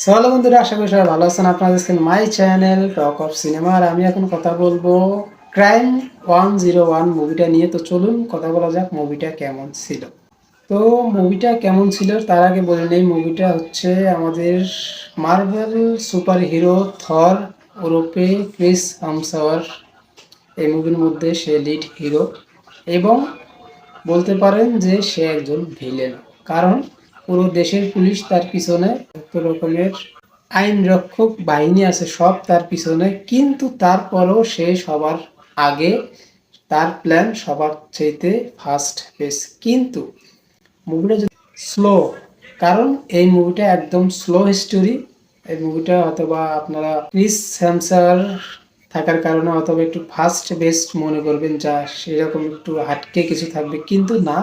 Hello বন্ধুরা, আশা করি সবাই ভালো আছেন। আপনারা দেখছেন my channel talk of cinema. আর আমি এখন কথা বলবো ক্রাইম 101 মুভিটা নিয়ে। তো চলুন কথা বলা যাক মুভিটা কেমন ছিল। তো মুভিটা কেমন ছিল তার আগে বলে নেই, মুভিটা হচ্ছে আমাদের মার্বেল সুপার হিরো থর ওরফে ক্রিস হামসওয়ার্থ। এই মুভির মধ্যে সে লিড হিরো এবং বলতে পারেন যে সে একজন ভিলেন। কারণ পুরো দেশের পুলিশ তার পিছনে, যত রকমের আইন রক্ষক বাহিনী আছে সব তার পিছনে, কিন্তু তারপরেও সে সবার আগে, তার প্ল্যান সবার চাইতে ফার্স্ট পেস। কিন্তু মুভিটা যদি স্লো, কারণ এই মুভিটা একদম স্লো স্টোরি। এই মুভিটা অথবা আপনারা ক্রিস হ্যামসার থাকার কারণে অথবা একটু ফাস্ট বেস্ট মনে করবেন, যা সেরকম একটু হাটকে কিছু থাকবে, কিন্তু না,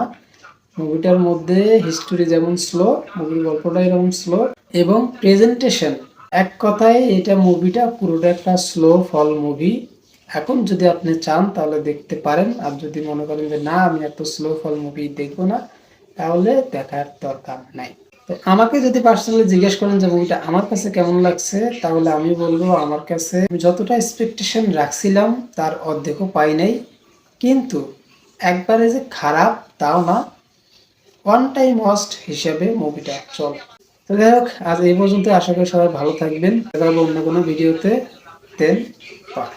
মুভিটার মধ্যে হিস্টোরি যেমন স্লো, মুভির গল্পটা এরকম স্লো এবং প্রেজেন্টেশন। এক কথায় এটা মুভিটা পুরোটা একটা স্লো ফল মুভি। এখন যদি আপনি চান তাহলে দেখতে পারেন, আর যদি মনে করেন যে না আমি এত স্লো ফল মুভি দেখবো না, তাহলে দেখার দরকার নাই। তো আমাকে যদি পার্সোনালি জিজ্ঞেস করেন যে মুভিটা আমার কাছে কেমন লাগছে, তাহলে আমি বলবো আমার কাছে যতটা এক্সপেকটেশন রাখছিলাম তার অর্ধেকও পাই নাই। কিন্তু একবারে যে খারাপ তাও না, ওয়ান টাইম ওয়াস্ট হিসেবে মুভিটা চলে। তো যাই হোক, আজ এই পর্যন্ত। আশা করি সবাই ভালো থাকবেন। দেখা হবে অন্য কোনো ভিডিওতে। দেন বাই।